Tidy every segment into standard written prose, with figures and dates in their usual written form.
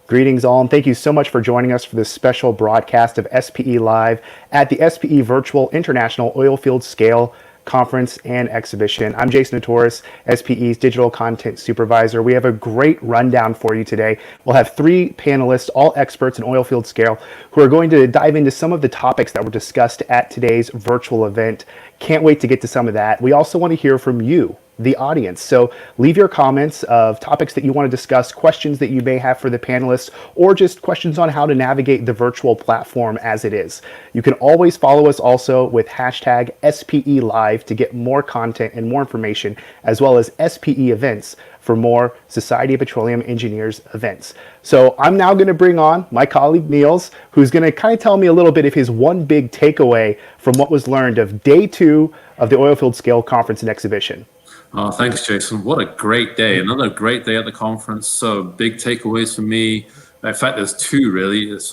Greetings all, and thank you so much for joining us for this special broadcast of SPE Live at the SPE Virtual International Oilfield Scale Conference and Exhibition. I'm Jason Notoras, SPE's Digital Content Supervisor. We have a great rundown for you today. We'll have three panelists, all experts in oilfield scale, who are going to dive into some of the topics that were discussed at today's virtual event. Can't wait to get to some of that. We also want to hear from you, the audience. So leave your comments of topics that you want to discuss, questions that you may have for the panelists, or just questions on how to navigate the virtual platform as it is. You can always follow us also with hashtag SPE Live to get more content and more information, as well as SPE events for more Society of Petroleum Engineers events. So I'm now going to bring on my colleague Nils, who's going to kind of tell me a little bit of his one big takeaway from what was learned of day 2 of the Oilfield Scale Conference and Exhibition. Oh, thanks, Jason. What a great day. Another great day at the conference. So big takeaways for me. In fact, there's two really. It's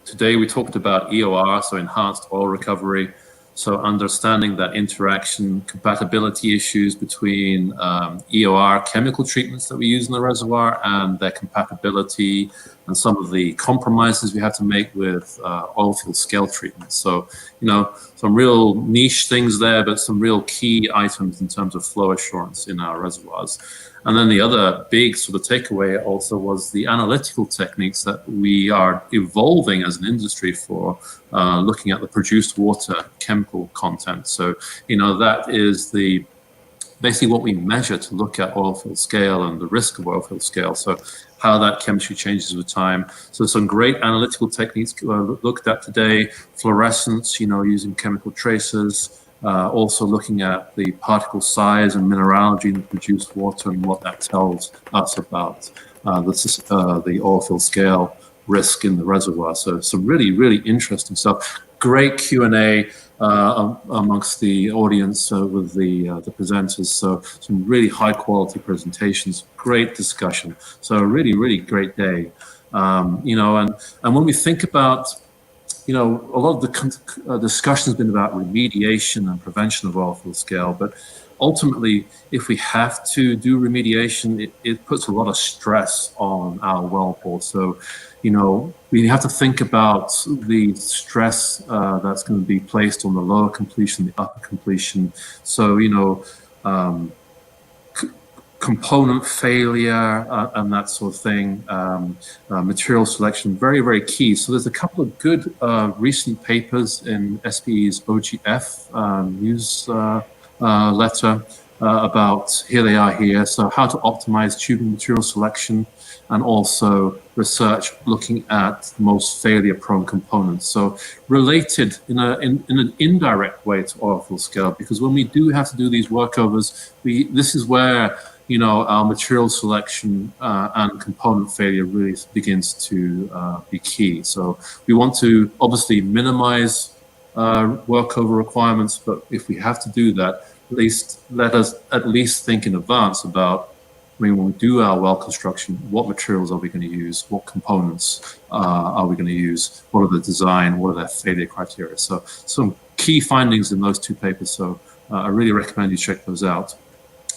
today we talked about EOR, so enhanced oil recovery. So understanding that interaction, compatibility issues between EOR chemical treatments that we use in the reservoir and their compatibility, and some of the compromises we have to make with oilfield scale treatments. So, some real niche things there, but some real key items in terms of flow assurance in our reservoirs. And then the other big sort of takeaway also was the analytical techniques that we are evolving as an industry for looking at the produced water chemical content. So, that is basically what we measure to look at oilfield scale and the risk of oilfield scale. So how that chemistry changes with time. So some great analytical techniques looked at today, fluorescence, using chemical tracers, also looking at the particle size and mineralogy in the produced water and what that tells us about the oilfield scale risk in the reservoir. So some really, really interesting stuff. Great Q&A amongst the audience with the presenters. So some really high quality presentations, great discussion. So a really, really great day. And when we think about, a lot of the discussion has been about remediation and prevention of oilfield scale, but ultimately, if we have to do remediation, it puts a lot of stress on our wellbore. So, we have to think about the stress that's going to be placed on the lower completion, the upper completion. So, component failure and that sort of thing, material selection, very, very key. So there's a couple of good recent papers in SPE's OGF news letter about, here they are here, so how to optimize tubing material selection, and also research looking at the most failure-prone components. So related in an indirect way to oilfield scale, because when we do have to do these workovers, this is where our material selection and component failure really begins to be key. So we want to obviously minimize workover requirements, but if we have to do that, let us at least think in advance about, when we do our well construction, what materials are we going to use? What components are we going to use? What are the design? What are their failure criteria? So some key findings in those two papers. So I really recommend you check those out.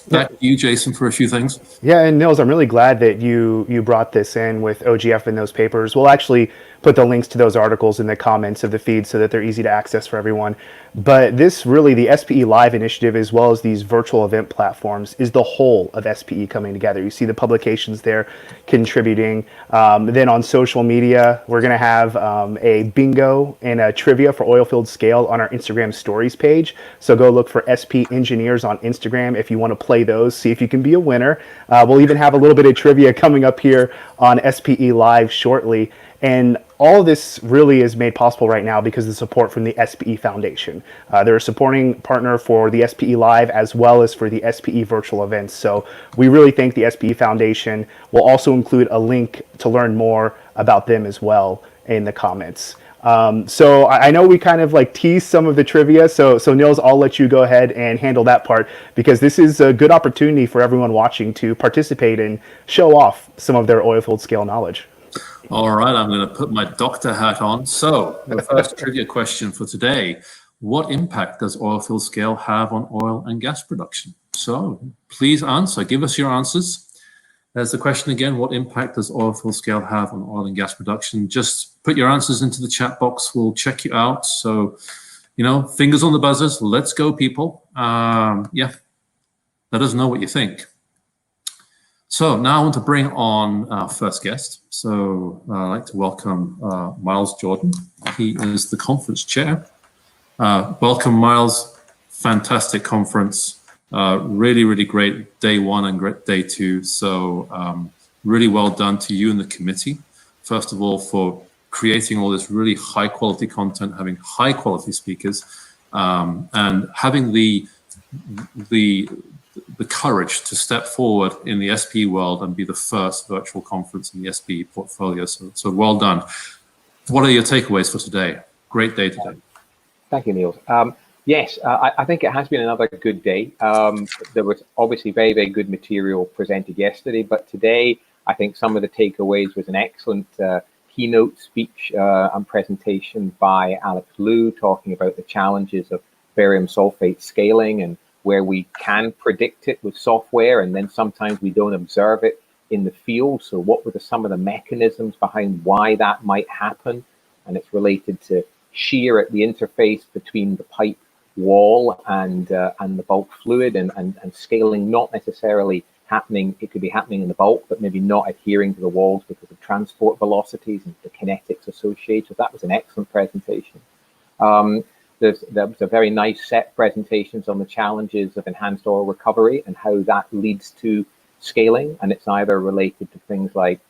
Back to you, Jason, for a few things. Yeah, and Nils, I'm really glad that you brought this in with OGF in those papers. We'll actually put the links to those articles in the comments of the feed so that they're easy to access for everyone. But this really, the SPE Live initiative, as well as these virtual event platforms, is the whole of SPE coming together. You see the publications there contributing. Then on social media, we're going to have a bingo and a trivia for oilfield scale on our Instagram stories page. So go look for SP Engineers on Instagram if you want to play those, see if you can be a winner. We'll even have a little bit of trivia coming up here on SPE Live shortly. And all of this really is made possible right now because of the support from the SPE Foundation. They're a supporting partner for the SPE Live as well as for the SPE virtual events. So we really thank the SPE Foundation. We'll also include a link to learn more about them as well in the comments. So I know we kind of teased some of the trivia. So Nils, I'll let you go ahead and handle that part, because this is a good opportunity for everyone watching to participate and show off some of their oilfield scale knowledge. All right, I'm going to put my doctor hat on. So the first trivia question for today: what impact does oilfield scale have on oil and gas production? So please answer. Give us your answers. There's the question again, what impact does oilfield scale have on oil and gas production? Just put your answers into the chat box. We'll check you out. So, fingers on the buzzers. Let's go, people. Yeah, let us know what you think. So now I want to bring on our first guest. So I'd like to welcome Miles Jordan. He is the conference chair. Welcome, Miles. Fantastic conference. Really, really great day one and great day two. So really well done to you and the committee. First of all, for creating all this really high quality content, having high quality speakers, and having the courage to step forward in the SPE world and be the first virtual conference in the SPE portfolio. So well done. What are your takeaways for today? Great day today. Thank you, Nils. Yes, I think it has been another good day. There was obviously very, very good material presented yesterday, but today I think some of the takeaways was an excellent keynote speech and presentation by Alex Liu talking about the challenges of barium sulfate scaling and where we can predict it with software, and then sometimes we don't observe it in the field. So what were some of the mechanisms behind why that might happen? And it's related to shear at the interface between the pipe wall and the bulk fluid, and scaling not necessarily happening. It could be happening in the bulk, but maybe not adhering to the walls because of transport velocities and the kinetics associated. That was an excellent presentation. There was a very nice set presentations on the challenges of enhanced oil recovery and how that leads to scaling. And it's either related to things like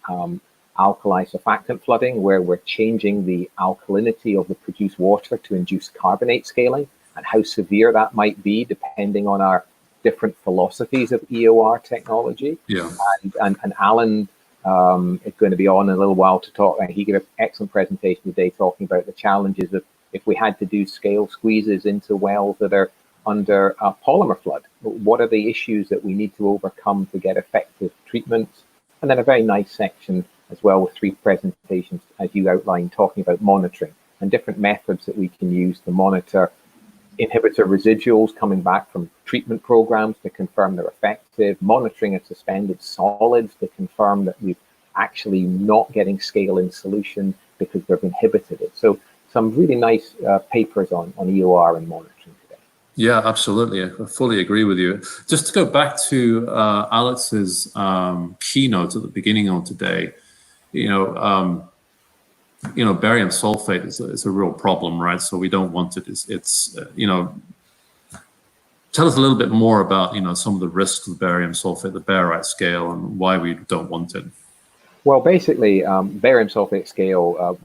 alkali surfactant flooding, where we're changing the alkalinity of the produced water to induce carbonate scaling, and how severe that might be depending on our different philosophies of EOR technology. Yeah. And Alan is going to be on in a little while to talk. He gave an excellent presentation today talking about the challenges of if we had to do scale squeezes into wells that are under a polymer flood. What are the issues that we need to overcome to get effective treatments? And then a very nice section as well with 3 presentations, as you outlined, talking about monitoring and different methods that we can use to monitor inhibitor residuals coming back from treatment programs to confirm they're effective, monitoring of suspended solids to confirm that we're actually not getting scale in solution because they've inhibited it. So some really nice papers on EOR and monitoring today. Yeah, absolutely. I fully agree with you. Just to go back to Alex's keynote at the beginning of today, barium sulfate is a real problem, right? So we don't want it. Tell us a little bit more about, some of the risks of barium sulfate, the barite scale, and why we don't want it. Well, basically, barium sulfate scale,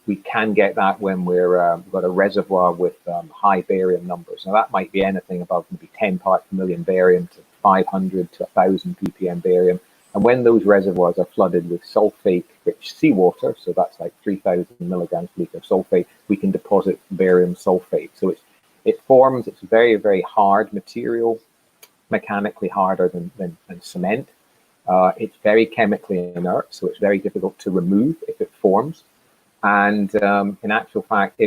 we can get that when we've got a reservoir with high barium numbers. Now, that might be anything above maybe 10 parts per million barium to 500 to 1,000 ppm barium. And when those reservoirs are flooded with sulfate-rich seawater, so that's like 3,000 milligrams per liter of sulfate, we can deposit barium sulfate. So it's very, very hard material, mechanically harder than cement. It's very chemically inert, so it's very difficult to remove if it forms. And in actual fact,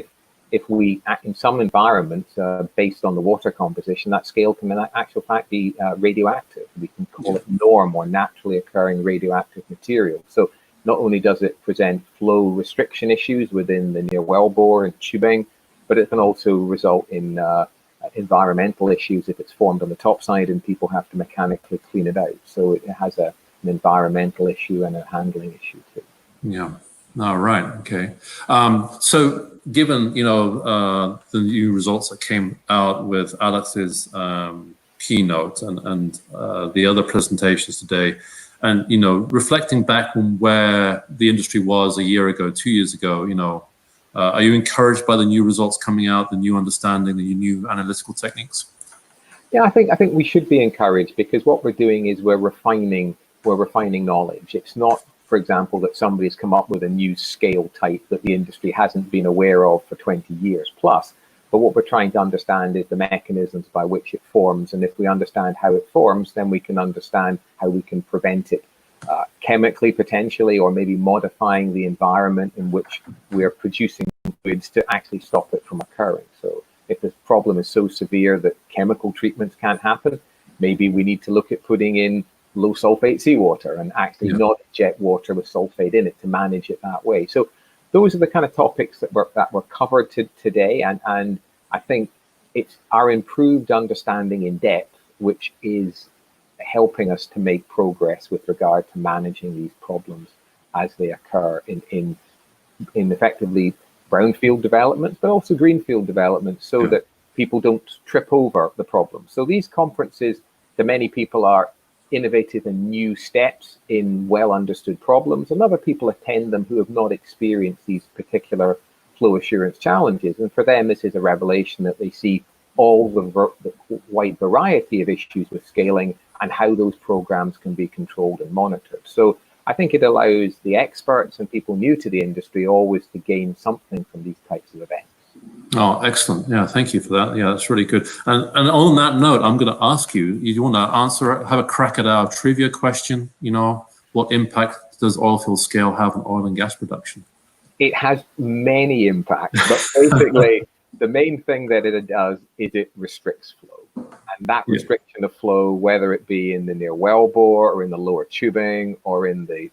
if we act in some environments based on the water composition, that scale can in actual fact be radioactive. We can call it norm or naturally occurring radioactive material. So not only does it present flow restriction issues within the near wellbore and tubing, but it can also result in environmental issues if it's formed on the top side and people have to mechanically clean it out. So it has an environmental issue and a handling issue too. Yeah. All right. Okay. So given, the new results that came out with Alex's keynote and the other presentations today, and, reflecting back on where the industry was a year ago, 2 years ago, are you encouraged by the new results coming out, the new understanding, the new analytical techniques? Yeah, I think we should be encouraged, because what we're doing is we're refining knowledge. It's not, for example, that somebody's come up with a new scale type that the industry hasn't been aware of for 20 years plus. But what we're trying to understand is the mechanisms by which it forms. And if we understand how it forms, then we can understand how we can prevent it chemically, potentially, or maybe modifying the environment in which we're producing fluids to actually stop it from occurring. So if this problem is so severe that chemical treatments can't happen, maybe we need to look at putting in low sulfate seawater and actually not inject water with sulfate in it to manage it that way. So those are the kind of topics that were covered today, and I think it's our improved understanding in depth which is helping us to make progress with regard to managing these problems as they occur in effectively brownfield developments, but also greenfield developments, so that people don't trip over the problem. So these conferences, to many people, are innovative and new steps in well understood problems, and other people attend them who have not experienced these particular flow assurance challenges. And for them, this is a revelation that they see all the wide variety of issues with scaling and how those programs can be controlled and monitored. So I think it allows the experts and people new to the industry always to gain something from these types of events. Oh, excellent. Yeah, thank you for that. Yeah, that's really good. And on that note, I'm going to ask you, you want to have a crack at our trivia question? You know, what impact does oilfield scale have on oil and gas production? It has many impacts, but basically the main thing that it does is it restricts flow. And that restriction of flow, whether it be in the near wellbore or in the lower tubing or in the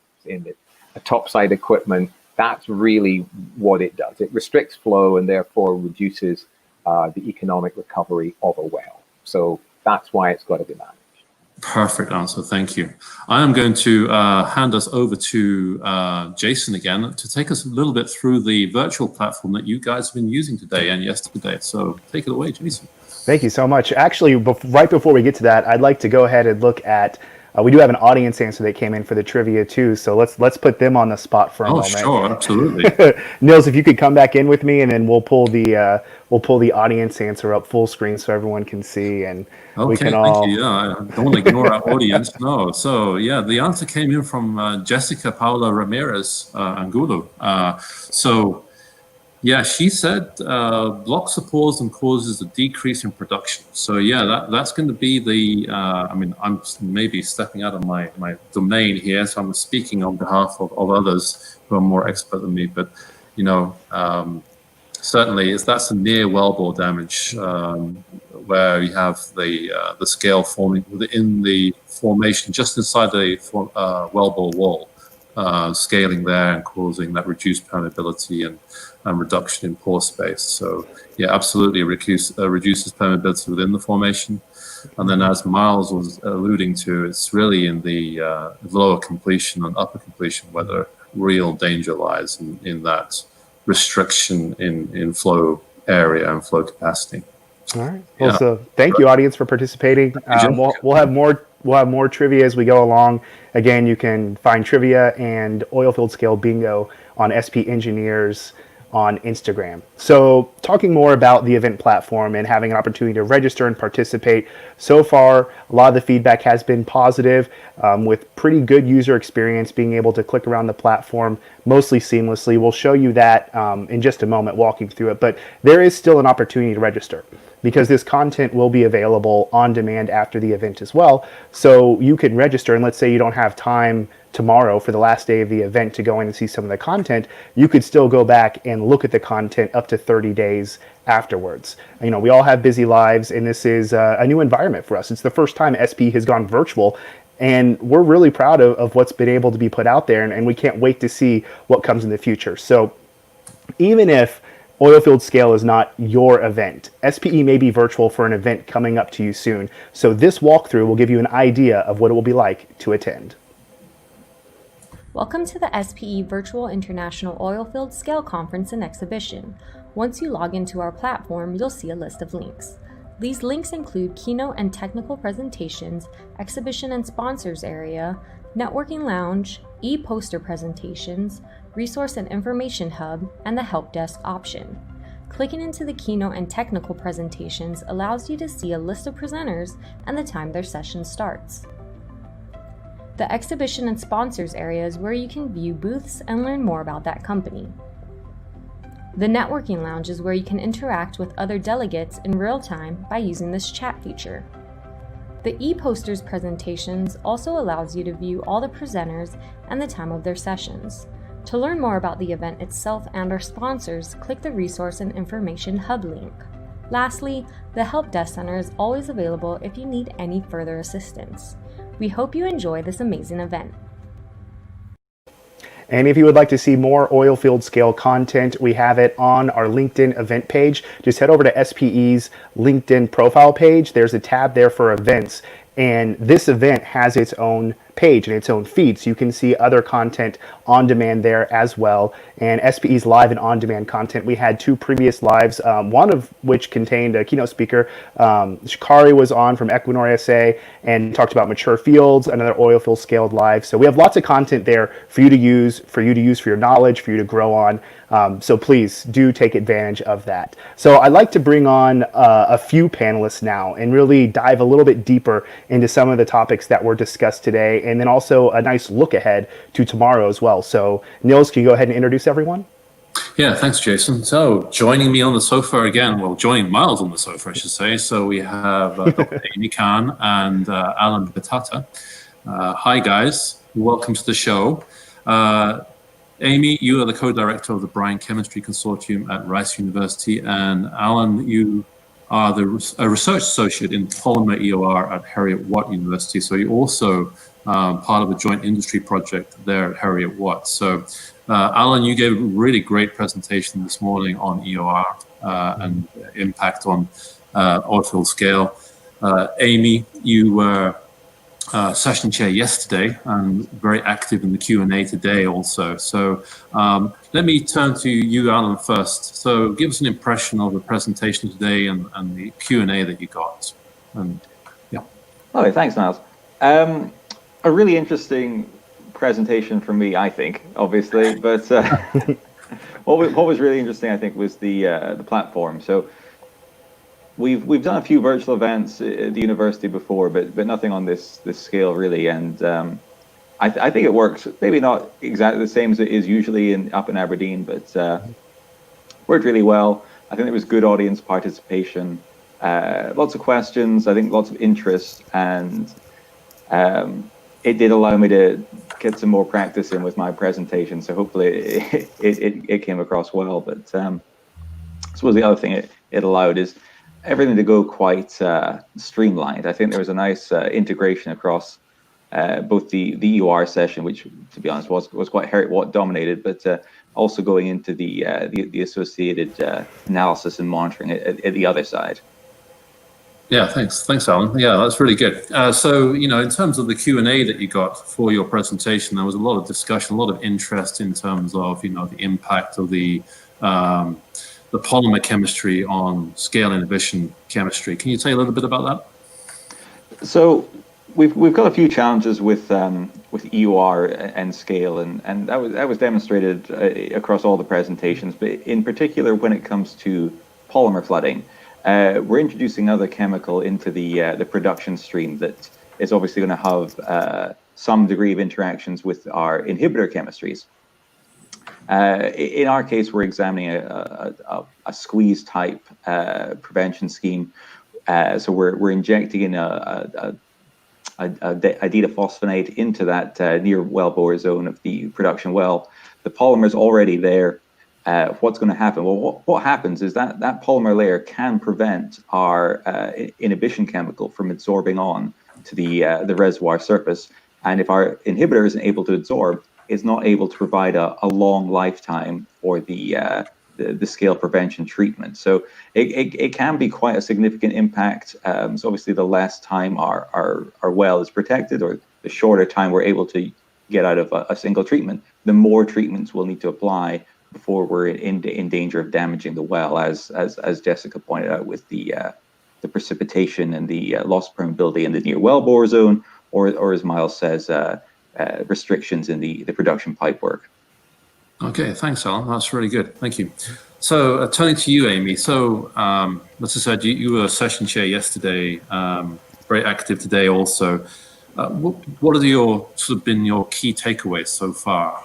topside equipment, that's really what it does. It restricts flow and therefore reduces the economic recovery of a well. So that's why it's got to be managed. Perfect answer. Thank you. I am going to hand us over to Jason again to take us a little bit through the virtual platform that you guys have been using today and yesterday. So take it away, Jason. Thank you so much. Actually, right before we get to that, I'd like to go ahead and look at, we do have an audience answer that came in for the trivia too, so let's put them on the spot for a moment. Oh, sure, absolutely. Nils, if you could come back in with me, and then we'll pull the audience answer up full screen so everyone can see, and we can all. Thank you. Yeah, I don't want to ignore our audience. No, so yeah, the answer came in from Jessica Paula Ramirez Angulo. Yeah, she said blocks the pause and causes a decrease in production. So yeah, that's going to be the, I mean, I'm maybe stepping out of my domain here, so I'm speaking on behalf of others who are more expert than me, but, you know, certainly that's a near wellbore damage where you have the scale forming within the formation, just inside the wellbore wall, scaling there and causing that reduced permeability and reduction in pore space. So yeah, absolutely reduces permeability within the formation. And then as Miles was alluding to, it's really in the lower completion and upper completion where the real danger lies in that restriction in flow area and flow capacity. All right. Well, so thank you, audience, for participating. We'll have more trivia as we go along. Again, you can find trivia and oilfield scale bingo on SP Engineers on Instagram. So talking more about the event platform and having an opportunity to register and participate. So far, a lot of the feedback has been positive, with pretty good user experience, being able to click around the platform mostly seamlessly. We'll show you that in just a moment, walking through it, but there is still an opportunity to register because this content will be available on demand after the event as well. So you can register, and let's say you don't have time tomorrow for the last day of the event to go in and see some of the content, you could still go back and look at the content up to 30 days afterwards. You know, we all have busy lives, and this is a new environment for us. It's the first time SP has gone virtual, and we're really proud of what's been able to be put out there, and we can't wait to see what comes in the future. So even if Oilfield Scale is not your event, SPE may be virtual for an event coming up to you soon. So this walkthrough will give you an idea of what it will be like to attend. Welcome to the SPE Virtual International Oilfield Scale Conference and Exhibition. Once you log into our platform, you'll see a list of links. These links include keynote and technical presentations, exhibition and sponsors area, networking lounge, e-poster presentations, resource and information hub, and the help desk option. Clicking into the keynote and technical presentations allows you to see a list of presenters and the time their session starts. The exhibition and sponsors area is where you can view booths and learn more about that company. The networking lounge is where you can interact with other delegates in real time by using this chat feature. The e-posters presentations also allows you to view all the presenters and the time of their sessions. To learn more about the event itself and our sponsors, click the Resource and Information Hub link. Lastly, the Help Desk Center is always available if you need any further assistance. We hope you enjoy this amazing event. And if you would like to see more Oilfield Scale content, we have it on our LinkedIn event page. Just head over to SPE's LinkedIn profile page. There's a tab there for events. And this event has its own page and its own feed, so you can see other content on demand there as well. And SPE's live and on demand content, we had 2 previous lives, one of which contained a keynote speaker. Shikari was on from Equinor SA and talked about mature fields, another oil field scaled live. So we have lots of content there for you to use, for your knowledge, for you to grow on. So please do take advantage of that. So I'd like to bring on a few panelists now and really dive a little bit deeper into some of the topics that were discussed today, and then also a nice look ahead to tomorrow as well. So Nils, can you go ahead and introduce everyone? Yeah, thanks, Jason. So joining me on the sofa again, well, joining Miles on the sofa, I should say. So we have Dr. Amy Khan and Alan Batata. Hi, guys. Welcome to the show. Amy, you are the co-director of the Brine Chemistry Consortium at Rice University, and Alan, you are a research associate in polymer EOR at Heriot-Watt University. So you're also part of a joint industry project there at Heriot-Watt. So Alan, you gave a really great presentation this morning on EOR and impact on oilfield scale. Amy, you were session chair yesterday and very active in the Q&A today also. So let me turn to you, Alan, first. So give us an impression of the presentation today and the Q&A that you got. And yeah. Oh, thanks, Niles. A really interesting presentation for me, I think, obviously. But what was really interesting, I think, was the platform. So we've done a few virtual events at the university before, but nothing on this scale really. And I think it works. Maybe not exactly the same as it is usually up in Aberdeen, but worked really well. I think there was good audience participation, lots of questions. I think lots of interest, and it did allow me to get some more practice in with my presentation. So hopefully it came across well. But I suppose the other thing it allowed is everything to go quite streamlined. I think there was a nice integration across both the EOR session, which, to be honest, was quite Heriot-Watt dominated, but also going into the associated analysis and monitoring at the other side. Yeah, thanks, Alan. Yeah, that's really good. So, in terms of the Q&A that you got for your presentation, there was a lot of discussion, a lot of interest in terms of, the impact of the polymer chemistry on scale inhibition chemistry. Can you tell a little bit about that? So we've got a few challenges with EOR and scale, and that was demonstrated across all the presentations. But in particular, when it comes to polymer flooding, we're introducing another chemical into the production stream that is obviously going to have some degree of interactions with our inhibitor chemistries. In our case, we're examining a squeeze type prevention scheme. So we're injecting in a adidaphosphonate into that near wellbore zone of the production well. The polymer is already there. What's going to happen? Well, what happens is that polymer layer can prevent our inhibition chemical from absorbing on to the reservoir surface. And if our inhibitor isn't able to absorb, it's not able to provide a long lifetime for the scale prevention treatment. So it can be quite a significant impact. So obviously, the less time our well is protected, or the shorter time we're able to get out of a single treatment, the more treatments we'll need to apply before we're in danger of damaging the well, as Jessica pointed out, with the precipitation and the loss permeability in the near wellbore zone, or as Miles says, restrictions in the production pipe work. Okay, thanks, Alan. That's really good. Thank you. So turning to you, Amy. So as I said, you were session chair yesterday, very active today also. What have been your key takeaways so far?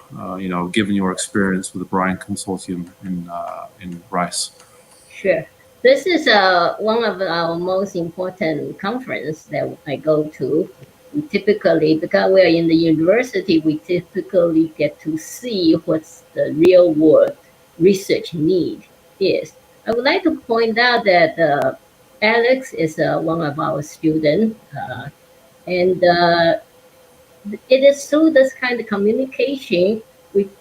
Given your experience with the Brine Consortium in Rice. Sure. This is one of our most important conference that I go to. Typically, because we're in the university, we typically get to see what's the real world research need is. I would like to point out that Alex is one of our students. And it is through this kind of communication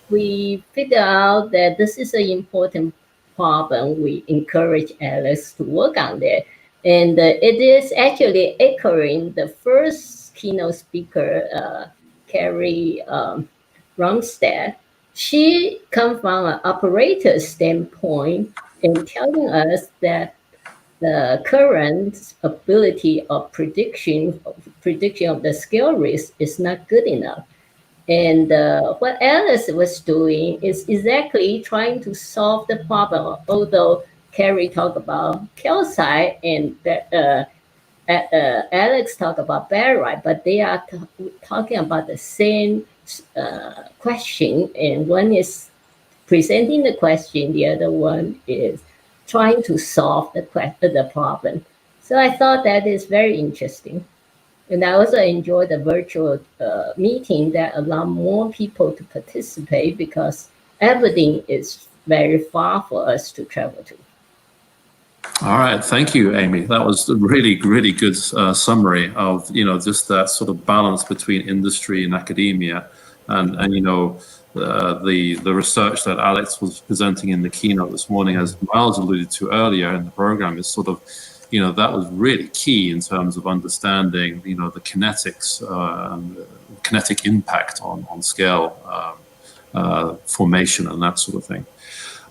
we figure out that this is an important problem. We encourage Alice to work on that. And it is actually echoing the first keynote speaker, Carrie Ronstadt. She comes from an operator standpoint in telling us that the current ability of prediction of the scale risk is not good enough. And what Alice was doing is exactly trying to solve the problem. Although Carrie talked about calcite and Alex talked about barite, but they are talking about the same question. And one is presenting the question, the other one is trying to solve the problem. So I thought that is very interesting. And I also enjoy the virtual meeting that allow more people to participate because everything is very far for us to travel to. All right, thank you, Amy. That was a really, really good summary of just that sort of balance between industry and academia, and the research that Alex was presenting in the keynote this morning, as Miles alluded to earlier in the program, is sort of that was really key in terms of understanding the kinetics and the kinetic impact on scale formation and that sort of thing.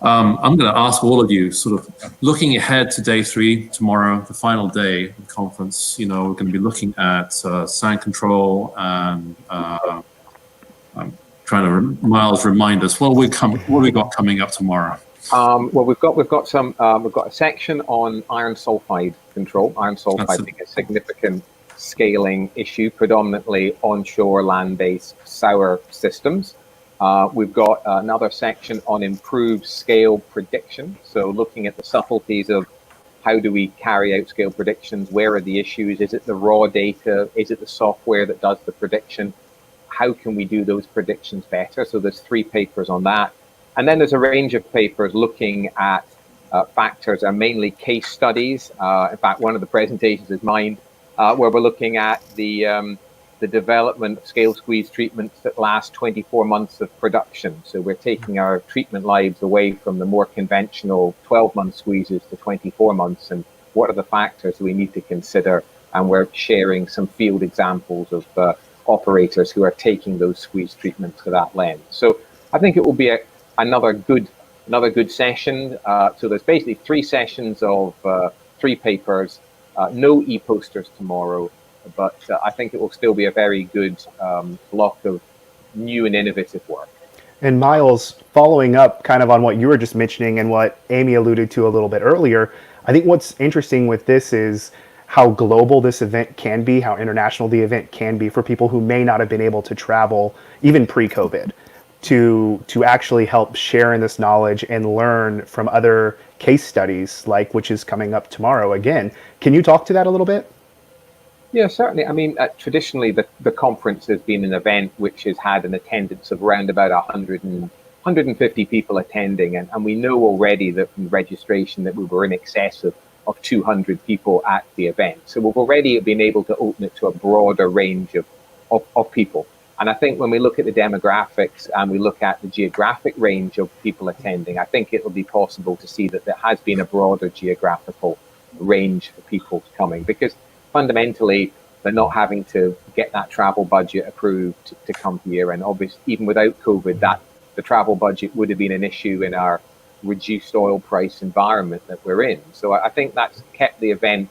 I'm going to ask all of you, sort of looking ahead to day 3 tomorrow, the final day of the conference. We're going to be looking at sand control, and I'm trying to Miles remind us what we got coming up tomorrow. Well, we've got a section on iron sulfide control. Iron sulfide being a significant scaling issue, predominantly onshore land-based sour systems. We've got another section on improved scale prediction. So looking at the subtleties of how do we carry out scale predictions? Where are the issues? Is it the raw data? Is it the software that does the prediction? How can we do those predictions better? So there's 3 papers on that. And then there's a range of papers looking at factors, and mainly case studies. In fact, one of the presentations is mine, where we're looking at the development of scale squeeze treatments that last 24 months of production. So we're taking our treatment lives away from the more conventional 12-month squeezes to 24 months, and what are the factors we need to consider? And we're sharing some field examples of operators who are taking those squeeze treatments to that length. So I think it will be another good session. So there's basically 3 sessions of 3 papers, no e-posters tomorrow, but I think it will still be a very good block of new and innovative work. And Miles, following up kind of on what you were just mentioning and what Amy alluded to a little bit earlier, I think what's interesting with this is how global this event can be, how international the event can be for people who may not have been able to travel even pre-COVID, to actually help share in this knowledge and learn from other case studies, like which is coming up tomorrow again. Can you talk to that a little bit? Yeah, certainly. I mean, traditionally, the conference has been an event which has had an attendance of around about 150 people attending. And we know already that from registration that we were in excess of 200 people at the event. So we've already been able to open it to a broader range of people. And I think when we look at the demographics and we look at the geographic range of people attending, I think it'll be possible to see that there has been a broader geographical range for people coming, because fundamentally they're not having to get that travel budget approved to come here. And obviously, even without COVID, that the travel budget would have been an issue in our reduced oil price environment that we're in. So I think that's kept the event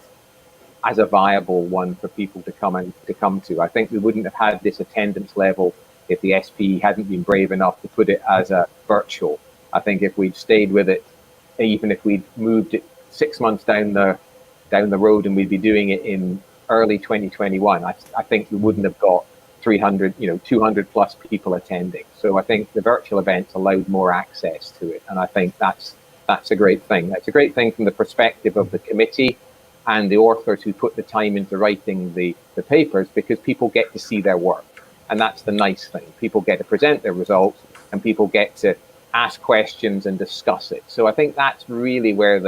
as a viable one for people to come to. I think we wouldn't have had this attendance level if the SPE hadn't been brave enough to put it as a virtual. I think if we'd stayed with it, even if we'd moved it 6 months down the road and we'd be doing it in early 2021, I think we wouldn't have got 300, 200 plus people attending. So I think the virtual events allowed more access to it, and I think that's a great thing. That's a great thing from the perspective of the committee and the authors who put the time into writing the papers, because people get to see their work, and that's the nice thing. People get to present their results, and people get to ask questions and discuss it. So I think that's really where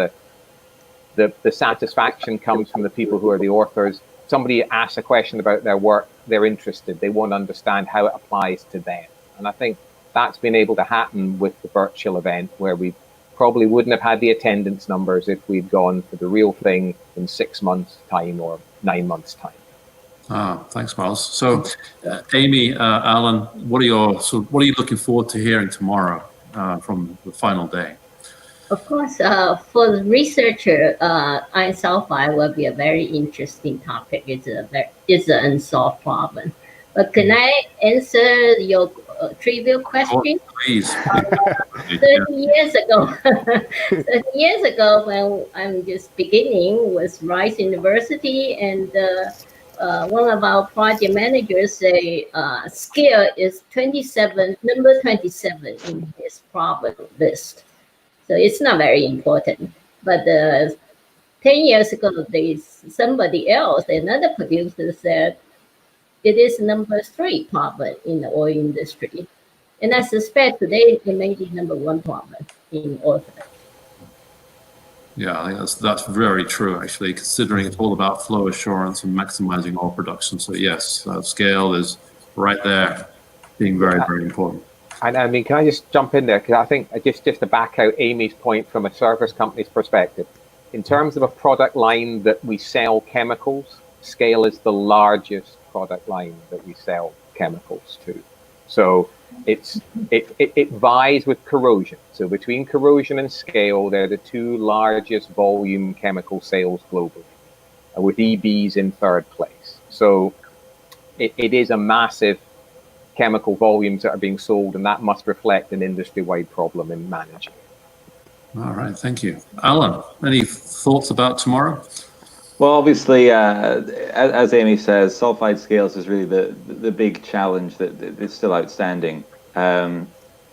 the satisfaction comes from the people who are the authors, somebody asks a question about their work, they're interested. They want to understand how it applies to them. And I think that's been able to happen with the virtual event, where we probably wouldn't have had the attendance numbers if we'd gone for the real thing in 6 months' time or 9 months' time. Thanks, Miles. So, Amy, Alan, what are you looking forward to hearing tomorrow from the final day? Of course, for the researcher, iron sulfide will be a very interesting topic. It's an unsolved problem. But can I answer your trivial question? Oh, please. 30 years ago, 30 years ago, when I'm just beginning with Rice University, and one of our project managers say scale is 27, number 27 in his problem list. So it's not very important. But 10 years ago, somebody else, another producer, said it is number 3 problem in the oil industry. And I suspect today it may be number 1 problem in oil field. Yeah, I think that's very true, actually, considering it's all about flow assurance and maximizing oil production. So yes, scale is right there, being very, very important. And I mean, can I just jump in there? Because I think just to back out Amy's point from a service company's perspective, in terms of a product line that we sell chemicals, scale is the largest product line that we sell chemicals to. So it vies with corrosion. So between corrosion and scale, they're the 2 largest volume chemical sales globally, with EBs in 3rd place. So it is a massive chemical volumes that are being sold, and that must reflect an industry-wide problem in managing. All right, thank you. Alan, any thoughts about tomorrow? Well, obviously, as Amy says, sulfide scales is really the big challenge that is still outstanding,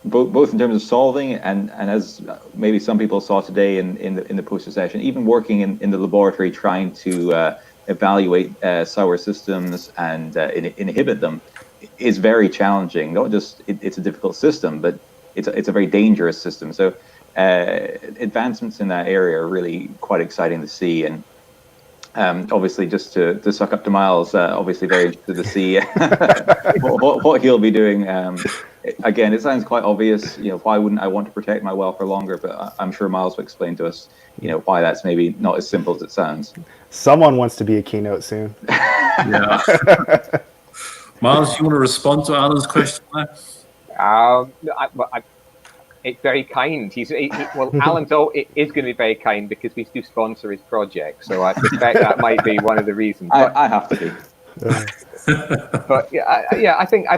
both in terms of solving and as maybe some people saw today in the poster session, even working in the laboratory trying to evaluate sour systems and inhibit them is very challenging. Not just it's a difficult system, but it's a very dangerous system. So advancements in that area are really quite exciting to see. And obviously, just to suck up to Miles, obviously very interested to see what he'll be doing. Again, it sounds quite obvious. Why wouldn't I want to protect my well for longer? But I'm sure Miles will explain to us, why that's maybe not as simple as it sounds. Someone wants to be a keynote soon. Yeah. Miles, you want to respond to Alan's question there? It's very kind. Alan is going to be very kind because we do sponsor his project. So I suspect that might be one of the reasons. I have to be. But I think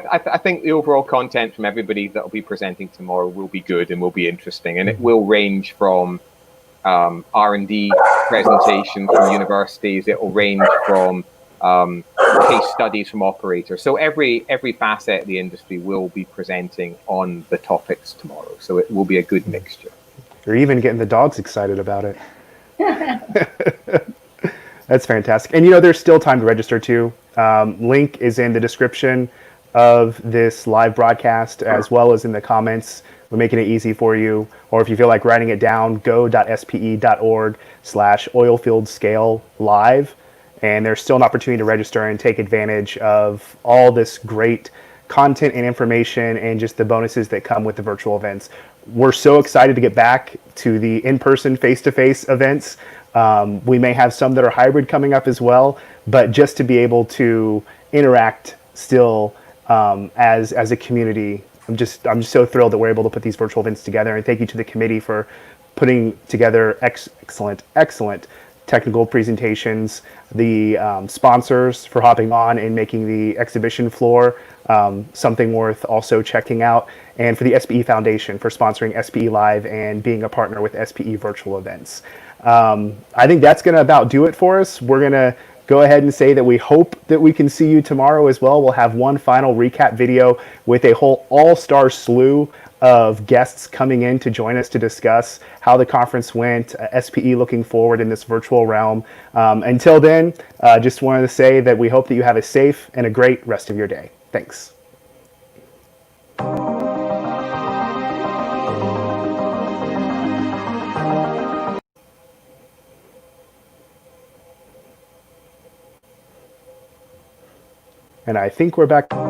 the overall content from everybody that will be presenting tomorrow will be good and will be interesting, and it will range from R&D presentation from universities. It will range from case studies from operators. So every facet of the industry will be presenting on the topics tomorrow. So it will be a good mixture. You're even getting the dogs excited about it. That's fantastic. And there's still time to register too. Link is in the description of this live broadcast, as well as in the comments. We're making it easy for you. Or if you feel like writing it down, go.spe.org/oilfieldscale-live. And there's still an opportunity to register and take advantage of all this great content and information and just the bonuses that come with the virtual events. We're so excited to get back to the in-person, face-to-face events. We may have some that are hybrid coming up as well, but just to be able to interact still as a community, I'm just so thrilled that we're able to put these virtual events together. And thank you to the committee for putting together excellent technical presentations, the sponsors for hopping on and making the exhibition floor something worth also checking out, and for the SPE Foundation for sponsoring SPE Live and being a partner with SPE Virtual Events. I think that's going to about do it for us. We're going to go ahead and say that we hope that we can see you tomorrow as well. We'll have one final recap video with a whole all-star slew of guests coming in to join us to discuss how the conference went, SPE looking forward in this virtual realm. Until then, just wanted to say that we hope that you have a safe and a great rest of your day. Thanks. And I think we're back.